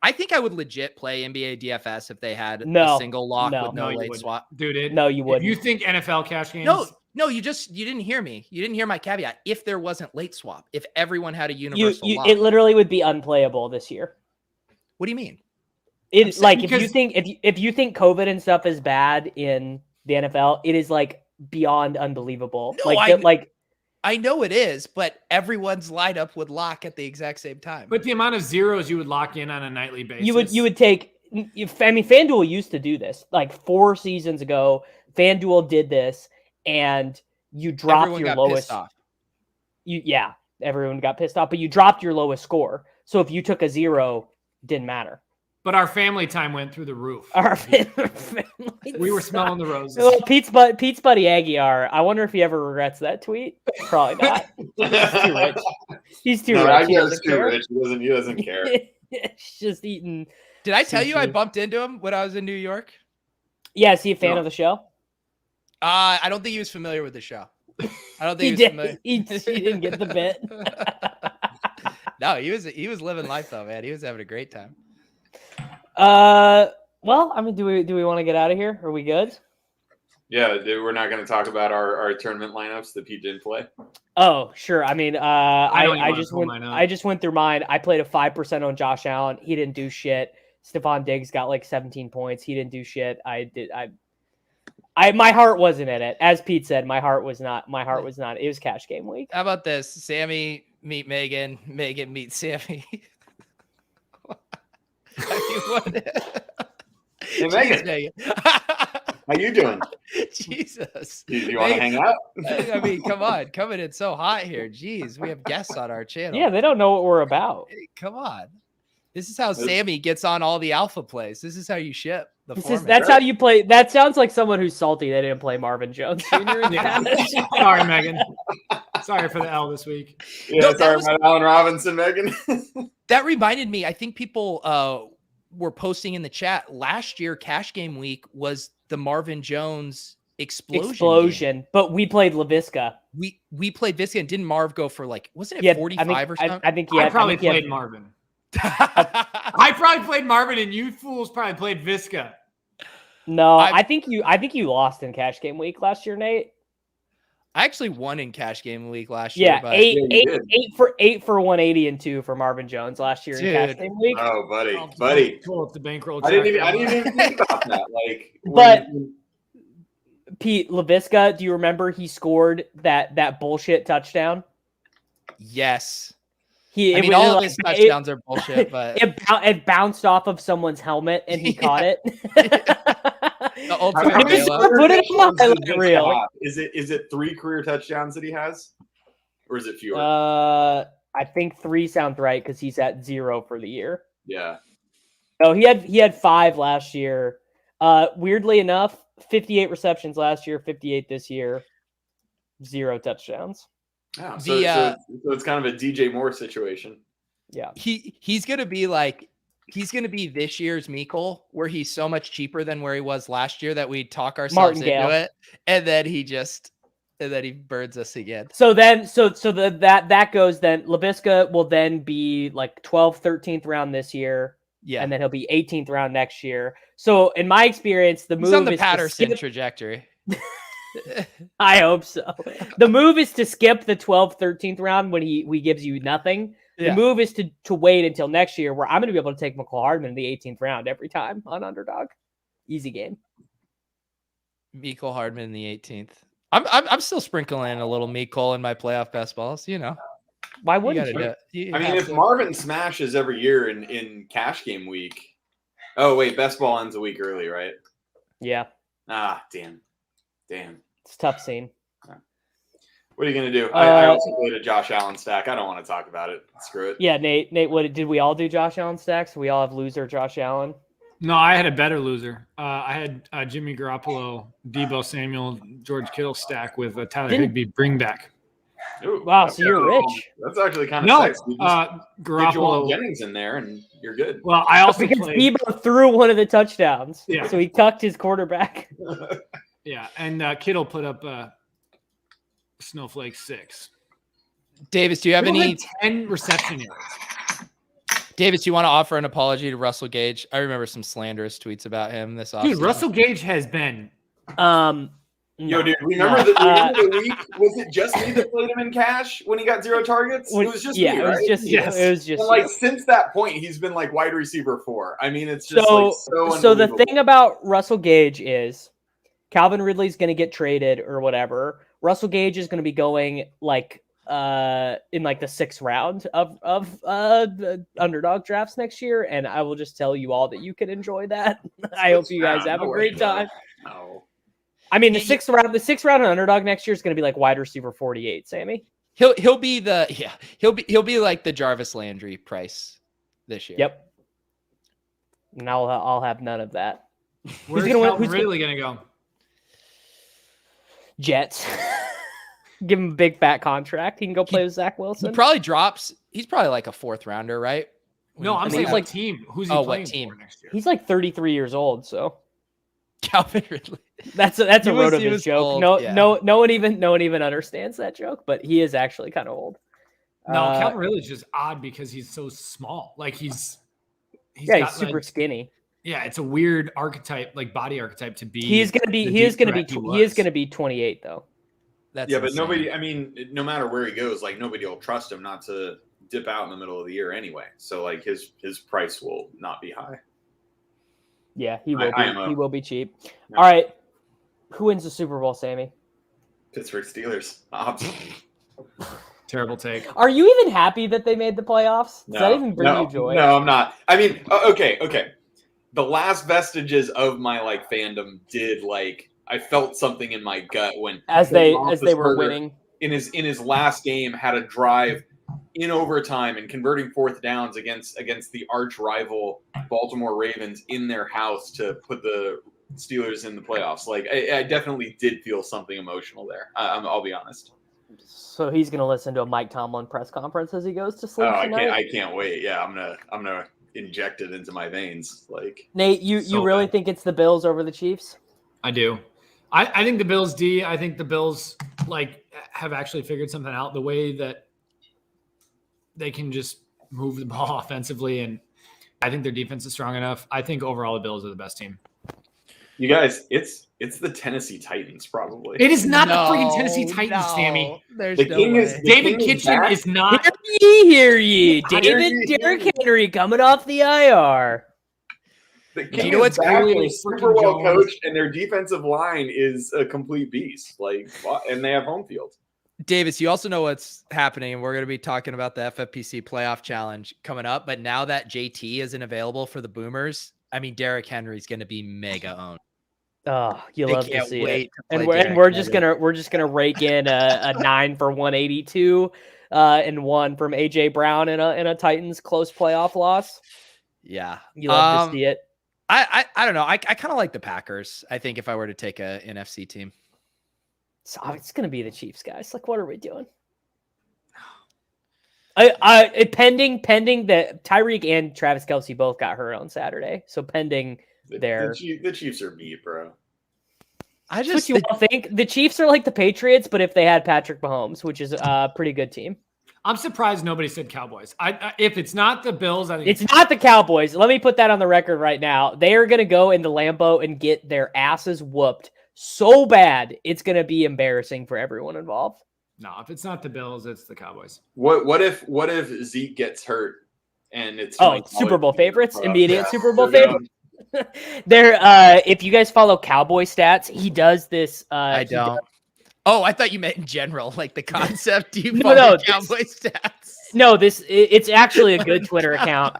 I think I would legit play NBA DFS if they had No, a single lock no. with no late wouldn't. swap. Dude, No, you if wouldn't. you think NFL cash games? No, you didn't hear me. You didn't hear my caveat. If there wasn't late swap, if everyone had a universal lock, it literally would be unplayable this year. what do you mean? It like because- if you think COVID and stuff is bad in the NFL, it is like beyond unbelievable. No, like I know it is, but everyone's lineup would lock at the exact same time. But the amount of zeros you would lock in on a nightly basis. you would take. I mean, FanDuel used to do this like 4 seasons ago. FanDuel did this, and you dropped Everyone your got lowest. pissed off. Everyone got pissed off, but you dropped your lowest score. So if you took a 0, didn't matter. But our family time went through the roof. Our family We were smelling the roses. Well, Pete's buddy Aguiar. I wonder if he ever regrets that tweet. Probably not. He's too rich. He's too rich. I He guess doesn't too care. rich. He doesn't care. He's just eating. Did I tell you I sushi. bumped into him when I was in New York? Yeah, is he a fan No. of the show? I don't think he was familiar with the show. I don't He think he was did. familiar. He didn't get the bit. No, he was living life though, man. He was having a great time. Well, I mean, do we want to get out of here? Are we good? Yeah, dude, we're not going to talk about our tournament lineups that Pete didn't play. Oh, sure. I mean, don't even I wanna just pull went. mine up. I just went through mine. I played a 5% on Josh Allen. He didn't do shit. Stephon Diggs got like 17 points. He didn't do shit. My heart wasn't in it. As Pete said, my heart was not. It was cash game week. How about this? Sammy meet Megan. Megan meet Sammy. Hey, Megan. How you doing? Jesus. Do you want to hang out? I mean, come on. Coming in so hot here. Jeez, we have guests on our channel. Yeah, they don't know what we're about. Hey, come on. This is how Sammy gets on all the alpha plays. This is how you ship the format. That's how you play. That sounds like someone who's salty they didn't play Marvin Jones Jr. in fantasy. Sorry, Megan. Sorry for the L this week. Yeah, No, sorry about Allen Robinson, Megan. That reminded me, I think people were posting in the chat last year, cash game week was the Marvin Jones explosion. Game. But we played LaVisca. We played Visca, and didn't Marv go for like, wasn't it 45 or something? I think I probably played Marvin. I probably played Marvin, and you fools probably played Visca. No, I think you lost in cash game week last year, Nate. I actually won in cash game week last year. Yeah, but eight for 180 and 2 for Marvin Jones last year in cash game week. Oh, buddy. Pull up the bankroll. I didn't even think about that. Like, But Pete LaVisca, do you remember he scored that bullshit touchdown? Yes. All of his touchdowns are bullshit, but it bounced off of someone's helmet and he caught it. The ultimate bailout. Put it on my highlight reel. Is it 3 career touchdowns that he has, or is it fewer? I think 3 sounds right because he's at 0 for the year. Yeah. No, he had 5 last year. Weirdly enough, 58 receptions last year, 58 this year, 0 touchdowns. Oh, so it's kind of a DJ Moore situation. Yeah. He's gonna be this year's Meikle, where he's so much cheaper than where he was last year that we talk ourselves into it, and then he burns us again. So then that goes then LaVisca will then be like 12th, 13th round this year. Yeah. And then he'll be 18th round next year. So in my experience, the move He's on the is Patterson trajectory. I hope so. The move is to skip the 12th, 13th round when he gives you nothing. Yeah. The move is to wait until next year where I'm going to be able to take McCall Hardman in the 18th round every time on Underdog. Easy game. Meikle Hardman in the 18th. I'm still sprinkling a little Meikle in my playoff best balls, you know. Why wouldn't you? I mean, if Marvin smashes every year in cash game week. Oh, wait, best ball ends a week early, right? Yeah. Ah, damn. It's a tough scene. What are you going to do? I also played a Josh Allen stack. I don't want to talk about it. Screw it. Yeah, Nate, what did we all do Josh Allen stacks? We all have loser Josh Allen? No, I had a better loser. I had Jimmy Garoppolo, Deebo Samuel, George Kittle stack with a Tyler Higbee bring back. Ooh, wow, so you're rich. That's actually kind of sexy. Garoppolo Jennings in there, and you're good. Well, I also because played Deebo threw one of the touchdowns, yeah. So he cucked his quarterback. Yeah, and Kittle put up Snowflake 6. Davis, do you have any 10 reception yards? Davis, you want to offer an apology to Russell Gage? I remember some slanderous tweets about him this offseason. Dude, Russell Gage has been. Yo, dude, remember the week? Was it just me that played him in cash when he got 0 targets? It was just me, right? It was just yes. It was just and like since that point, he's been like wide receiver 4. I mean, it's just so the thing about Russell Gage is Calvin Ridley's going to get traded or whatever. Russell Gage is going to be going like in like the 6th round of the underdog drafts next year, and I will just tell you all that you can enjoy that. I hope you guys have a great time. No. I mean, the 6th round of underdog next year is going to be like wide receiver 48, Sammy. He'll be like the Jarvis Landry price this year. Yep. And I'll have none of that. Who's really going to go? Jets. Give him a big fat contract. He can go play with Zach Wilson. He probably drops. He's probably like a 4th rounder, right? No, I'm saying like team. Who's he playing for next year? He's like 33 years old, so Calvin Ridley. That's a Rotoviz joke. No one even understands that joke, but he is actually kind of old. No, Calvin Ridley is just odd because he's so small. Like he's super skinny. Yeah, it's a weird archetype, like body archetype to be. He is going to be 28 though. That's but insane. nobody. I mean, no matter where he goes, like nobody will trust him not to dip out in the middle of the year anyway. So like his price will not be high. Yeah, he will. He will be cheap. Yeah. All right, who wins the Super Bowl, Sammy? Pittsburgh Steelers. Terrible take. Are you even happy that they made the playoffs? Does that even bring you joy? No, I'm not. I mean, okay. The last vestiges of my like fandom did like I felt something in my gut when as they were winning in his last game had a drive in overtime and converting 4th downs against the arch rival Baltimore Ravens in their house to put the Steelers in the playoffs. Like I definitely did feel something emotional there. I'll be honest. So he's gonna listen to a Mike Tomlin press conference as he goes to sleep tonight? I can't wait. Yeah, I'm gonna inject it into my veins. Like Nate, you really think it's the Bills over the Chiefs? I do. I think the Bills I think the Bills like have actually figured something out, the way that they can just move the ball offensively, and I think their defense is strong enough. I think overall the Bills are the best team. You guys, it's the Tennessee Titans probably. It is not the freaking Tennessee Titans, Sammy. There's the no king way. is David Kitchen is not. Hear ye. Derrick Henry coming off the IR. The King is back and super well coached, and their defensive line is a complete beast. Like, and they have home field. Davis, you also know what's happening, and we're going to be talking about the FFPC playoff challenge coming up. But now that JT isn't available for the Boomers, I mean, Derrick Henry's going to be mega owned. Oh, you love to see it. And we're just gonna rake in a 9 for 182 and 1 from AJ Brown in a Titans close playoff loss. Yeah, you love to see it. I don't know. I kind of like the Packers. I think if I were to take a NFC team, so it's gonna be the Chiefs, guys. Like, what are we doing? Pending that Tyreek and Travis Kelce both got hurt on Saturday, so pending the Chiefs are beat, bro. What you all think. The Chiefs are like the Patriots, but if they had Patrick Mahomes, which is a pretty good team. I'm surprised nobody said Cowboys. If it's not the Bills, I think it's not the Cowboys. Let me put that on the record right now. They are going to go into Lambeau and get their asses whooped so bad it's going to be embarrassing for everyone involved. No, if it's not the Bills, it's the Cowboys. What if Zeke gets hurt and it's Super Bowl favorites, immediate Super Bowl favorites. There, if you guys follow Cowboy stats, he does this. I don't. Oh, I thought you meant in general, like the concept. Do you follow Cowboy stats? No, it's actually a good Twitter account.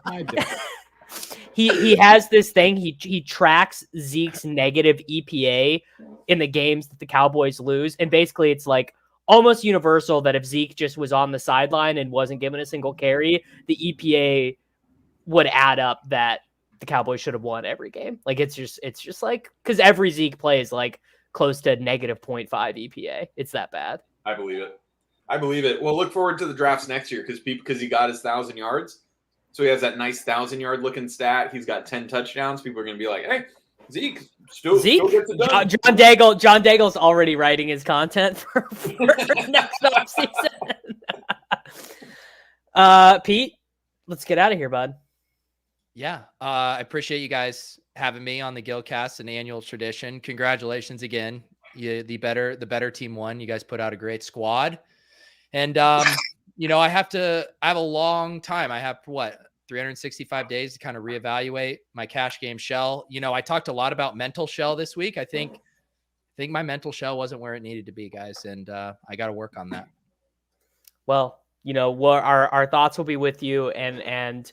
He has this thing. He tracks Zeke's negative EPA in the games that the Cowboys lose, and basically it's like almost universal that if Zeke just was on the sideline and wasn't given a single carry, the EPA would add up that the Cowboys should have won every game. Like it's just like, because every Zeke play is like close to negative 0.5 EPA. It's that bad. I believe it. Well, look forward to the drafts next year because he got his 1,000 yards. So he has that nice 1,000-yard looking stat. He's got 10 touchdowns. People are going to be like, hey, Zeke still gets it done. John Daigle's already writing his content for next offseason. Pete, let's get out of here, bud. Yeah. I appreciate you guys having me on the Gillcast, an annual tradition. Congratulations again. The better team won. You guys put out a great squad. And, you know, I have a long time. I have 365 days to kind of reevaluate my cash game shell. You know, I talked a lot about mental shell this week. I think my mental shell wasn't where it needed to be, guys. And, I got to work on that. Well, you know, our thoughts will be with you, and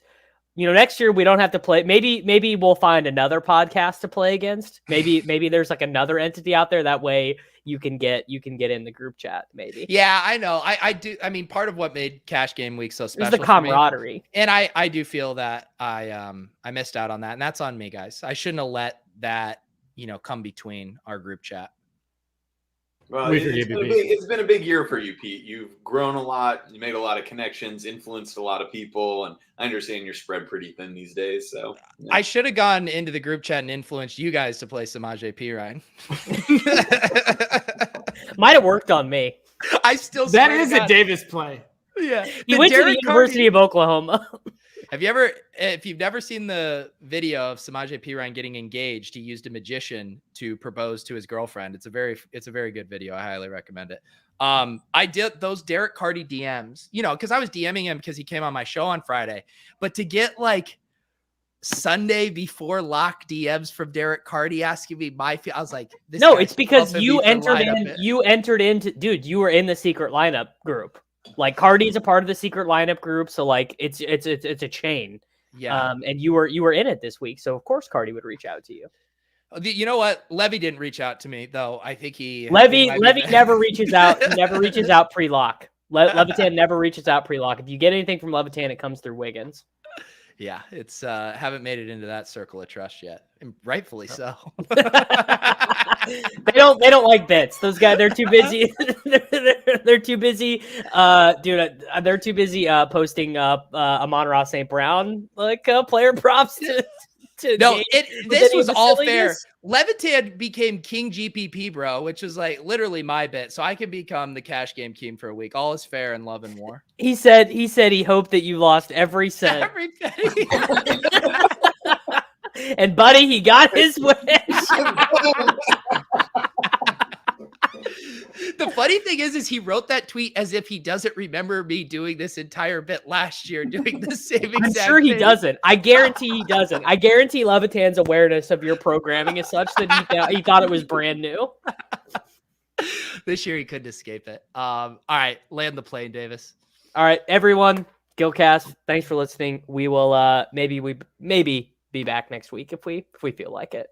you know, next year we don't have to play. Maybe we'll find another podcast to play against. Maybe there's like another entity out there. That way you can get in the group chat. Maybe. Yeah, I know. I do. I mean, part of what made Cash Game Week so special is the camaraderie, and I do feel that I missed out on that, and that's on me, guys. I shouldn't have let that, you know, come between our group chat. Well, it's been a big year for you, Pete. You've grown a lot. You made a lot of connections, influenced a lot of people, and I understand you're spread pretty thin these days. So yeah. I should have gone into the group chat and influenced you guys to play Samaje Perine. Might have worked on me. That is a Davis play. Yeah, he went to the University of Oklahoma. If you've never seen the video of Samaje Perine getting engaged, he used a magician to propose to his girlfriend. It's a very good video. I highly recommend it. I did those Derek Carty DMs, you know, because I was DMing him because he came on my show on Friday. But to get like Sunday before lock DMs from Derek Carty asking me I was like, no, it's because you entered into, dude, you were in the secret lineup group. Like Cardi's a part of the secret lineup group, so like it's a chain. Yeah. And you were in it this week, so of course Cardi would reach out to you. You know what? Levy didn't reach out to me though. I think Levy never reaches out. He never reaches out pre-lock. Levitan never reaches out pre-lock. If you get anything from Levitan, it comes through Wiggins. Yeah, it's haven't made it into that circle of trust yet, and rightfully so. They don't like bits. Those guys, they're too busy. They're too busy, dude. They're too busy posting up Amon-Ra St. Brown player props to no, this was all fair. Levitan became King GPP, bro, which is like literally my bit. So I can become the cash game king for a week. All is fair in love and war. He said he hoped that you lost every cent. Every penny. And buddy, he got his wish. The funny thing is he wrote that tweet as if he doesn't remember me doing this entire bit last year, doing the same exact I'm sure he thing. doesn't. I guarantee he doesn't. I guarantee Levitan's awareness of your programming is such that he thought it was brand new. This year he couldn't escape it. All right, land the plane, Davis. All right, everyone, Gillcast, thanks for listening. We will maybe be back next week if we feel like it.